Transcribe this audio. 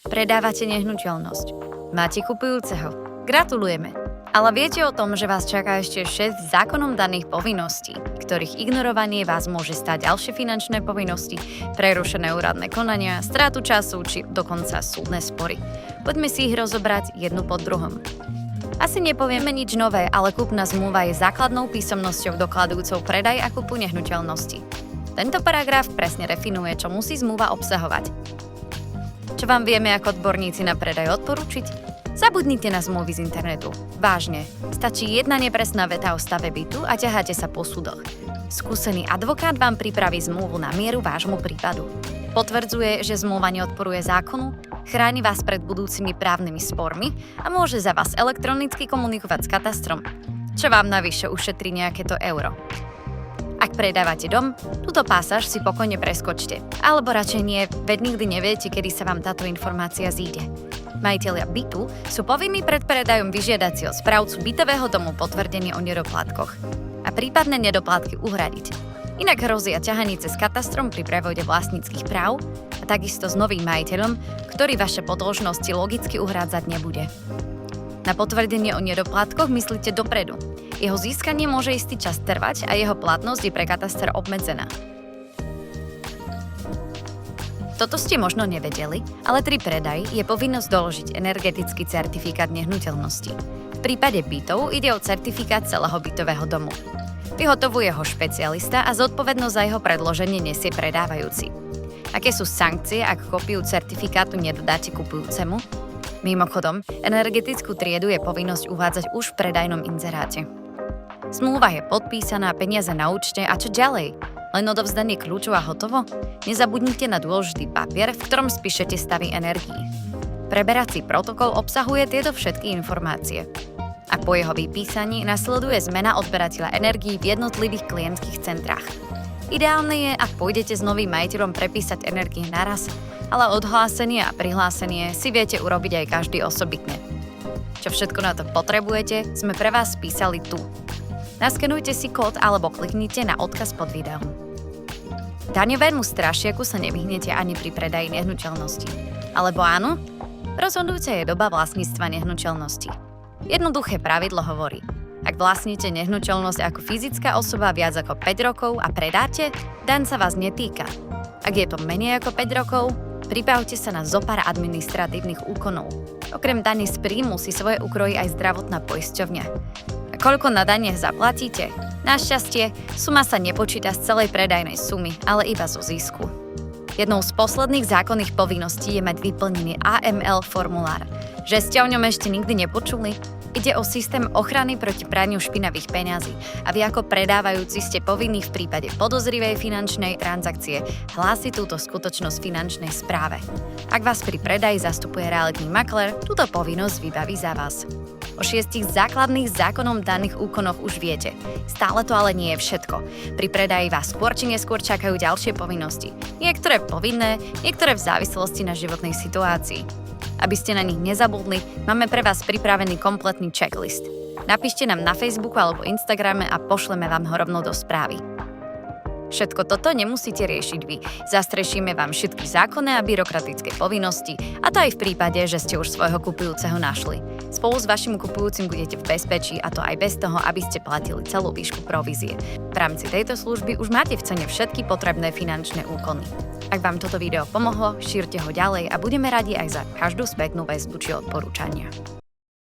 Predávate nehnuteľnosť. Máte kupujúceho. Gratulujeme. Ale viete o tom, že vás čaká ešte 6 zákonom daných povinností, ktorých ignorovanie vás môže stať ďalšie finančné povinnosti, prerušené úradné konania, strátu času či dokonca súdne spory. Poďme si ich rozobrať jednu po druhom. Asi nepovieme nič nové, ale kúpna zmluva je základnou písomnosťou dokladujúcou predaj a kúpu nehnuteľnosti. Tento paragraf presne definuje, čo musí zmluva obsahovať. Čo vám vieme ako odborníci na predaj odporučiť? Zabudnite na zmluvy z internetu. Vážne, stačí jedna nepresná veta o stave bytu a ťaháte sa po súdoch. Skúsený advokát vám pripraví zmluvu na mieru vášmu prípadu. Potvrdzuje, že zmluva neodporuje zákonu, chráni vás pred budúcimi právnymi spormi a môže za vás elektronicky komunikovať s katastrom, čo vám navyše ušetrí nejaké to euro. Ak predávate dom, túto pásaž si pokojne preskočte. Alebo radšej nie, veď nikdy neviete, kedy sa vám táto informácia zíde. Majitelia bytu sú povinní pred predajom vyžiadať si od správcu bytového domu potvrdenie o nedoplatkoch a prípadné nedoplatky uhradiť. Inak hrozia ťahanice s katastrom pri prevode vlastníckych práv a takisto s novým majiteľom, ktorý vaše podĺžnosti logicky uhrádzať nebude. Na potvrdenie o nedoplatkoch myslíte dopredu. Jeho získanie môže istý čas trvať a jeho platnosť je pre kataster obmedzená. Toto ste možno nevedeli, ale pri predaji je povinnosť doložiť energetický certifikát nehnuteľnosti. V prípade bytov ide o certifikát celého bytového domu. Vyhotovuje ho špecialista a zodpovednosť za jeho predloženie nesie predávajúci. Aké sú sankcie, ak kópiu certifikátu nedodáte kupujúcemu? Mimochodom, energetickú triedu je povinnosť uvádzať už v predajnom inzeráte. Zmluva je podpísaná, peniaze na účte a čo ďalej? Len odovzdanie kľúčov a hotovo? Nezabudnite na dôležitý papier, v ktorom spíšete stavy energií. Preberací protokol obsahuje tieto všetky informácie. A po jeho vypísaní nasleduje zmena odberateľa energií v jednotlivých klientských centrách. Ideálne je, ak pôjdete s novým majiteľom prepísať energie naraz, ale odhlásenie a prihlásenie si viete urobiť aj každý osobitne. Čo všetko na to potrebujete, sme pre vás spísali tu. Naskenujte si kód alebo kliknite na odkaz pod videom. Daňovému strašiaku sa nevyhnete ani pri predaji nehnuteľnosti. Alebo áno? Rozhodujúca je doba vlastníctva nehnuteľnosti. Jednoduché pravidlo hovorí: ak vlastníte nehnuteľnosť ako fyzická osoba viac ako 5 rokov a predáte, daň sa vás netýka. Ak je to menej ako 5 rokov, pripravte sa na zopár administratívnych úkonov. Okrem daní z príjmu si svoje ukrojí aj zdravotná poisťovňa. Koľko na daniach zaplatíte? Našťastie, suma sa nepočíta z celej predajnej sumy, ale iba zo zisku. Jednou z posledných zákonných povinností je mať vyplnený AML formulár. Že ste o ňom ešte nikdy nepočuli? Ide o systém ochrany proti praniu špinavých peňazí a vy ako predávajúci ste povinní v prípade podozrivej finančnej transakcie hlásiť túto skutočnosť finančnej správe. Ak vás pri predaji zastupuje realitný maklér, túto povinnosť vybaví za vás. O 6 základných zákonom daných úkonoch už viete. Stále to ale nie je všetko. Pri predaji vás skôr či neskôr čakajú ďalšie povinnosti. Niektoré povinné, niektoré v závislosti na životnej situácii. Aby ste na nich nezabudli, máme pre vás pripravený kompletný checklist. Napíšte nám na Facebooku alebo Instagrame a pošleme vám ho rovno do správy. Všetko toto nemusíte riešiť vy. Zastrešíme vám všetky zákonné a byrokratické povinnosti, a to aj v prípade, že ste už svojho kupujúceho našli. Spolu s vašim kupujúcim budete v bezpečí, a to aj bez toho, aby ste platili celú výšku provízie. V rámci tejto služby už máte v cene všetky potrebné finančné úkony. Ak vám toto video pomohlo, šírte ho ďalej a budeme radi aj za každú spätnú väzbu či odporúčania.